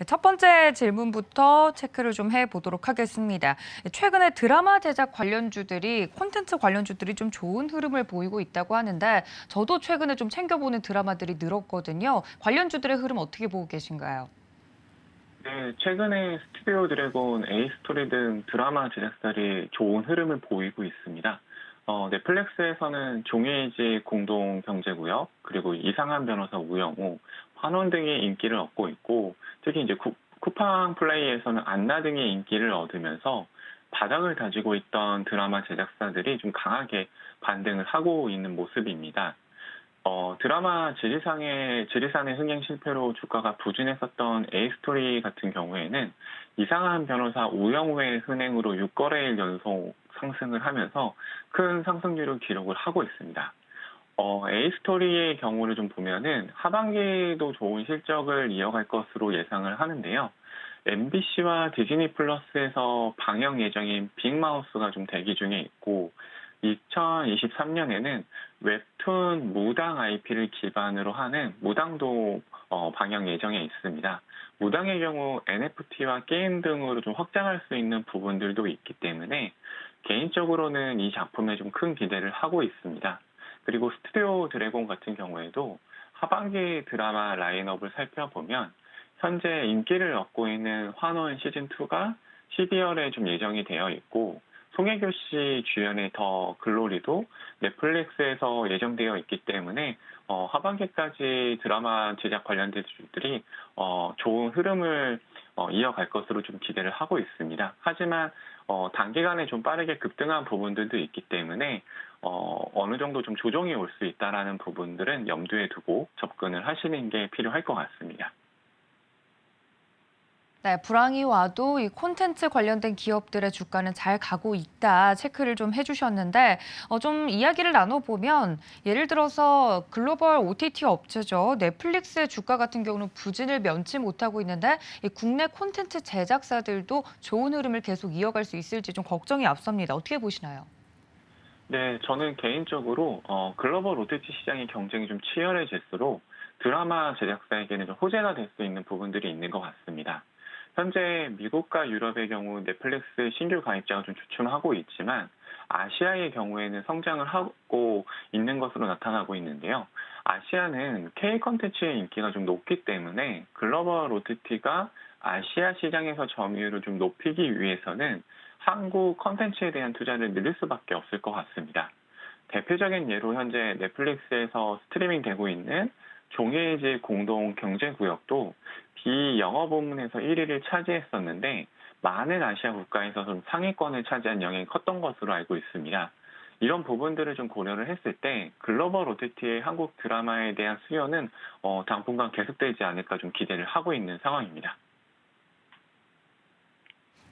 첫 번째 질문부터 체크를 좀 해보도록 하겠습니다. 최근에 드라마 제작 관련주들이, 콘텐츠 관련주들이 좀 좋은 흐름을 보이고 있다고 하는데 저도 최근에 좀 챙겨보는 드라마들이 늘었거든요. 관련주들의 흐름 어떻게 보고 계신가요? 네, 최근에 스튜디오 드래곤, A스토리 등 드라마 제작사들이 좋은 흐름을 보이고 있습니다. 넷플릭스에서는 종이의지 공동 경제구역, 그리고 이상한 변호사 우영우, 환원 등의 인기를 얻고 있고, 특히 이제 쿠팡 플레이에서는 안나 등의 인기를 얻으면서 바닥을 다지고 있던 드라마 제작사들이 좀 강하게 반등을 하고 있는 모습입니다. 드라마 지리산의 흥행 실패로 주가가 부진했었던 A스토리 같은 경우에는 이상한 변호사 우영우의 흥행으로 6거래일 연속 상승을 하면서 큰 상승률을 기록을 하고 있습니다. A스토리의 경우를 좀 보면은 하반기에도 좋은 실적을 이어갈 것으로 예상을 하는데요. MBC와 디즈니 플러스에서 방영 예정인 빅마우스가 좀 대기 중에 있고, 2023년에는 웹툰 무당 IP를 기반으로 하는 무당도 방영 예정에 있습니다. 무당의 경우 NFT와 게임 등으로 좀 확장할 수 있는 부분들도 있기 때문에 개인적으로는 이 작품에 좀 큰 기대를 하고 있습니다. 그리고 스튜디오 드래곤 같은 경우에도 하반기 드라마 라인업을 살펴보면 현재 인기를 얻고 있는 환원 시즌2가 12월에 좀 예정이 되어 있고, 송혜교 씨 주연의 더 글로리도 넷플릭스에서 예정되어 있기 때문에 하반기까지 드라마 제작 관련된 주들이 좋은 흐름을 이어갈 것으로 좀 기대를 하고 있습니다. 하지만 단기간에 좀 빠르게 급등한 부분들도 있기 때문에 어느 정도 좀 조정이 올 수 있다라는 부분들은 염두에 두고 접근을 하시는 게 필요할 것 같습니다. 네, 불황이 와도 이 콘텐츠 관련된 기업들의 주가는 잘 가고 있다 체크를 좀 해주셨는데 좀 이야기를 나눠보면 예를 들어서 글로벌 OTT 업체죠. 넷플릭스의 주가 같은 경우는 부진을 면치 못하고 있는데 이 국내 콘텐츠 제작사들도 좋은 흐름을 계속 이어갈 수 있을지 좀 걱정이 앞섭니다. 어떻게 보시나요? 네, 저는 개인적으로 글로벌 OTT 시장의 경쟁이 좀 치열해질수록 드라마 제작사에게는 좀 호재가 될 수 있는 부분들이 있는 것 같습니다. 현재 미국과 유럽의 경우 넷플릭스 신규 가입자가 좀 주춤하고 있지만 아시아의 경우에는 성장을 하고 있는 것으로 나타나고 있는데요. 아시아는 K 콘텐츠의 인기가 좀 높기 때문에 글로벌 OTT가 아시아 시장에서 점유율을 좀 높이기 위해서는 한국 콘텐츠에 대한 투자를 늘릴 수밖에 없을 것 같습니다. 대표적인 예로 현재 넷플릭스에서 스트리밍 되고 있는 종이의지 공동 경제구역도 비영어 부문에서 1위를 차지했었는데 많은 아시아 국가에서 좀 상위권을 차지한 영향이 컸던 것으로 알고 있습니다. 이런 부분들을 좀 고려를 했을 때 글로벌 OTT의 한국 드라마에 대한 수요는 당분간 계속되지 않을까 좀 기대를 하고 있는 상황입니다.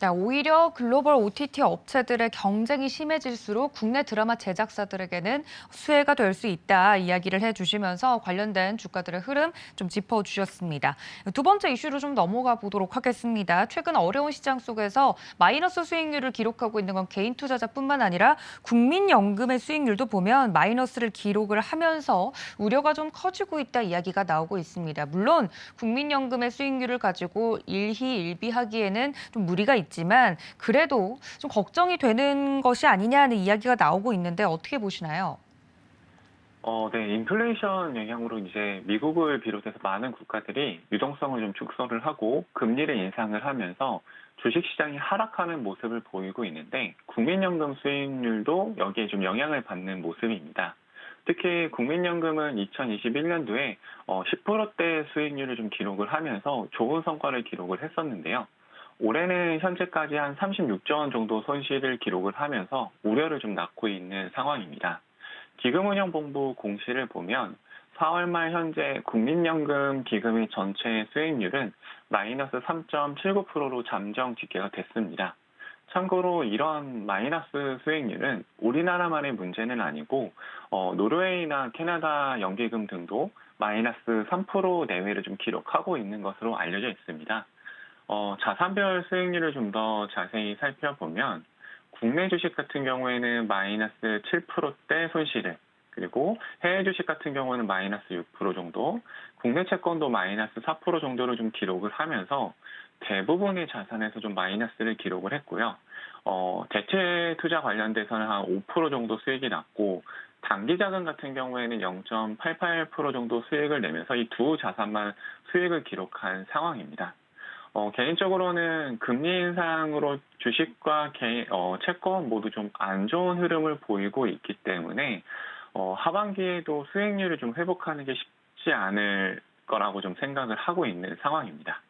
네, 오히려 글로벌 OTT 업체들의 경쟁이 심해질수록 국내 드라마 제작사들에게는 수혜가 될 수 있다 이야기를 해주시면서 관련된 주가들의 흐름 좀 짚어주셨습니다. 두 번째 이슈로 좀 넘어가 보도록 하겠습니다. 최근 어려운 시장 속에서 마이너스 수익률을 기록하고 있는 건 개인 투자자뿐만 아니라 국민연금의 수익률도 보면 마이너스를 기록을 하면서 우려가 좀 커지고 있다 이야기가 나오고 있습니다. 물론 국민연금의 수익률을 가지고 일희일비하기에는 좀 무리가 있지만 그래도 좀 걱정이 되는 것이 아니냐는 이야기가 나오고 있는데 어떻게 보시나요? 네, 인플레이션 영향으로 이제 미국을 비롯해서 많은 국가들이 유동성을 좀 축소를 하고 금리를 인상을 하면서 주식시장이 하락하는 모습을 보이고 있는데 국민연금 수익률도 여기에 좀 영향을 받는 모습입니다. 특히 국민연금은 2021년도에 10%대 수익률을 좀 기록을 하면서 좋은 성과를 기록을 했었는데요. 올해는 현재까지 한 36조 원 정도 손실을 기록을 하면서 우려를 좀 낳고 있는 상황입니다. 기금운용본부 공시를 보면 4월 말 현재 국민연금 기금의 전체 수익률은 마이너스 3.79%로 잠정 집계가 됐습니다. 참고로 이런 마이너스 수익률은 우리나라만의 문제는 아니고 노르웨이나 캐나다 연기금 등도 마이너스 3% 내외를 좀 기록하고 있는 것으로 알려져 있습니다. 자산별 수익률을 좀 더 자세히 살펴보면 국내 주식 같은 경우에는 마이너스 7%대 손실을, 그리고 해외 주식 같은 경우는 마이너스 6% 정도, 국내 채권도 마이너스 4% 정도를 좀 기록을 하면서 대부분의 자산에서 좀 마이너스를 기록을 했고요. 대체 투자 관련돼서는 한 5% 정도 수익이 났고, 단기 자금 같은 경우에는 0.88% 정도 수익을 내면서 이 두 자산만 수익을 기록한 상황입니다. 개인적으로는 금리 인상으로 주식과 채권 모두 좀 안 좋은 흐름을 보이고 있기 때문에 하반기에도 수익률을 좀 회복하는 게 쉽지 않을 거라고 좀 생각을 하고 있는 상황입니다.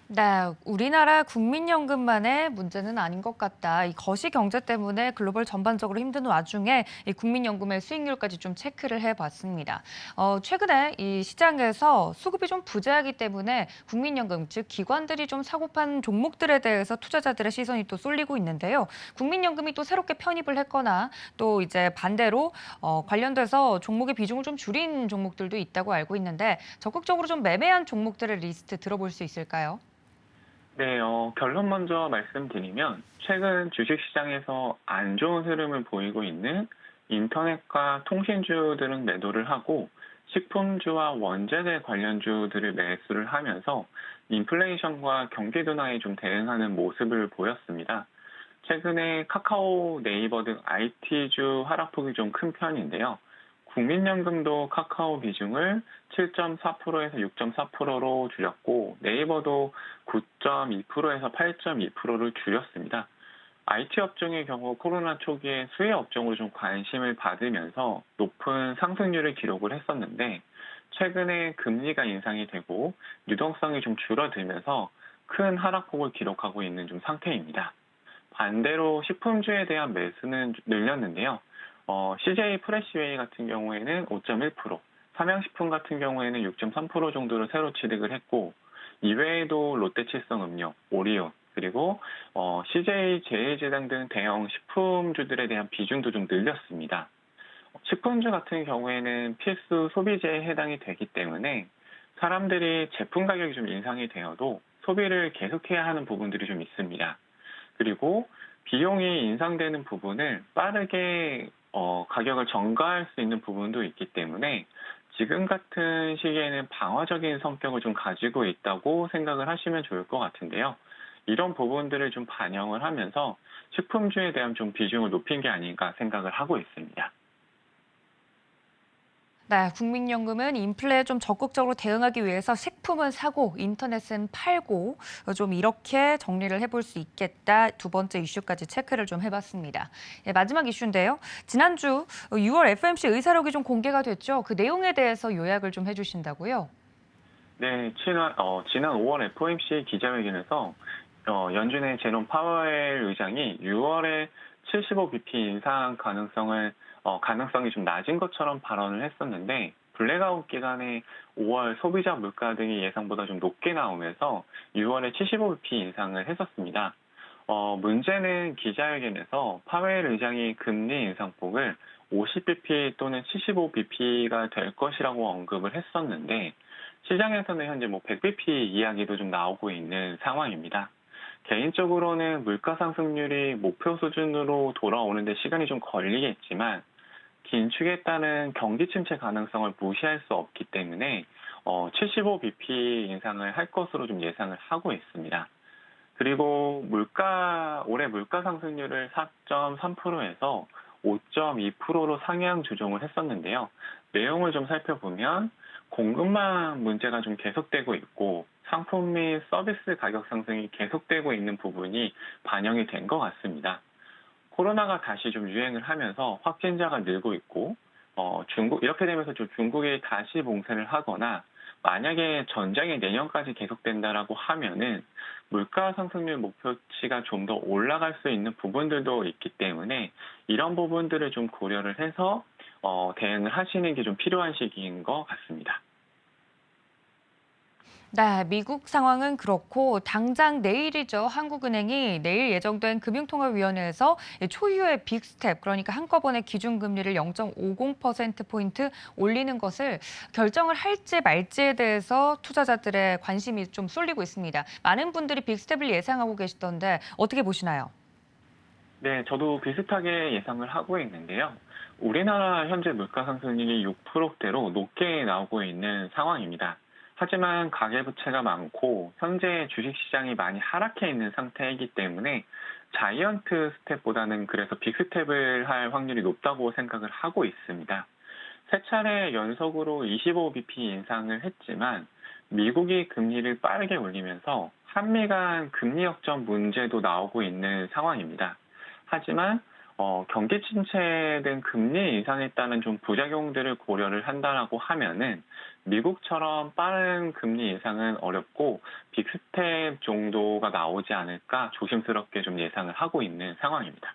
네, 우리나라 국민연금만의 문제는 아닌 것 같다. 이 거시 경제 때문에 글로벌 전반적으로 힘든 와중에 이 국민연금의 수익률까지 좀 체크를 해봤습니다. 최근에 이 시장에서 수급이 좀 부재하기 때문에 국민연금, 즉 기관들이 좀 사고 판 종목들에 대해서 투자자들의 시선이 또 쏠리고 있는데요. 국민연금이 또 새롭게 편입을 했거나 또 이제 반대로 관련돼서 종목의 비중을 좀 줄인 종목들도 있다고 알고 있는데 적극적으로 좀 매매한 종목들의 리스트 들어볼 수 있을까요? 네, 결론 먼저 말씀드리면 최근 주식시장에서 안 좋은 흐름을 보이고 있는 인터넷과 통신주들은 매도를 하고 식품주와 원재재 관련주들을 매수를 하면서 인플레이션과 경기 둔화에 좀 대응하는 모습을 보였습니다. 최근에 카카오, 네이버 등 IT주 하락폭이 좀 큰 편인데요. 국민연금도 카카오 비중을 7.4%에서 6.4%로 줄였고 네이버도 9.2%에서 8.2%를 줄였습니다. IT 업종의 경우 코로나 초기에 수혜 업종으로 좀 관심을 받으면서 높은 상승률을 기록을 했었는데 최근에 금리가 인상이 되고 유동성이 좀 줄어들면서 큰 하락폭을 기록하고 있는 좀 상태입니다. 반대로 식품주에 대한 매수는 늘렸는데요. CJ 프레시웨이 같은 경우에는 5.1%, 삼양식품 같은 경우에는 6.3% 정도를 새로 취득을 했고, 이외에도 롯데칠성음료, 오리온, 그리고 CJ 제일제당 등 대형 식품주들에 대한 비중도 좀 늘렸습니다. 식품주 같은 경우에는 필수 소비재에 해당이 되기 때문에 사람들이 제품 가격이 좀 인상이 되어도 소비를 계속해야 하는 부분들이 좀 있습니다. 그리고 비용이 인상되는 부분을 빠르게 가격을 전가할 수 있는 부분도 있기 때문에 지금 같은 시기에는 방어적인 성격을 좀 가지고 있다고 생각을 하시면 좋을 것 같은데요. 이런 부분들을 좀 반영을 하면서 식품주에 대한 좀 비중을 높인 게 아닌가 생각을 하고 있습니다. 네, 국민연금은 인플레에 좀 적극적으로 대응하기 위해서 식품은 사고 인터넷은 팔고 좀 이렇게 정리를 해볼 수 있겠다. 두 번째 이슈까지 체크를 좀 해봤습니다. 예, 마지막 이슈인데요. 지난주 6월 FOMC 의사록이 좀 공개가 됐죠. 그 내용에 대해서 요약을 좀 해주신다고요? 네, 지난 5월 FOMC 기자회견에서 연준의 제롬 파웰 의장이 6월에 75bp 인상 가능성이 좀 낮은 것처럼 발언을 했었는데 블랙아웃 기간에 5월 소비자 물가 등이 예상보다 좀 높게 나오면서 6월에 75bp 인상을 했었습니다. 문제는 기자회견에서 파웰 의장이 금리 인상폭을 50bp 또는 75bp가 될 것이라고 언급을 했었는데 시장에서는 현재 100bp 이야기도 좀 나오고 있는 상황입니다. 개인적으로는 물가 상승률이 목표 수준으로 돌아오는데 시간이 좀 걸리겠지만 긴축에 따른 경기 침체 가능성을 무시할 수 없기 때문에 75bp 인상을 할 것으로 좀 예상을 하고 있습니다. 그리고 올해 물가 상승률을 4.3%에서 5.2%로 상향 조정을 했었는데요. 내용을 좀 살펴보면 공급망 문제가 좀 계속되고 있고 상품 및 서비스 가격 상승이 계속되고 있는 부분이 반영이 된 것 같습니다. 코로나가 다시 좀 유행을 하면서 확진자가 늘고 있고 이렇게 되면서 좀 중국이 다시 봉쇄를 하거나 만약에 전장이 내년까지 계속된다라고 하면은 물가 상승률 목표치가 좀 더 올라갈 수 있는 부분들도 있기 때문에 이런 부분들을 좀 고려를 해서 대응을 하시는 게 좀 필요한 시기인 것 같습니다. 네, 미국 상황은 그렇고 당장 내일이죠. 한국은행이 내일 예정된 금융통화위원회에서 초유의 빅스텝, 그러니까 한꺼번에 기준금리를 0.50%포인트 올리는 것을 결정을 할지 말지에 대해서 투자자들의 관심이 좀 쏠리고 있습니다. 많은 분들이 빅스텝을 예상하고 계시던데 어떻게 보시나요? 네, 저도 비슷하게 예상을 하고 있는데요. 우리나라 현재 물가 상승률이 6%대로 높게 나오고 있는 상황입니다. 하지만 가계부채가 많고 현재 주식시장이 많이 하락해 있는 상태이기 때문에 자이언트 스텝보다는 그래서 빅스텝을 할 확률이 높다고 생각을 하고 있습니다. 세 차례 연속으로 25bp 인상을 했지만 미국이 금리를 빠르게 올리면서 한미 간 금리 역전 문제도 나오고 있는 상황입니다. 하지만 경기 침체 등 금리 인상에 따른 좀 부작용들을 고려를 한다라고 하면은 미국처럼 빠른 금리 인상은 어렵고 빅스텝 정도가 나오지 않을까 조심스럽게 좀 예상을 하고 있는 상황입니다.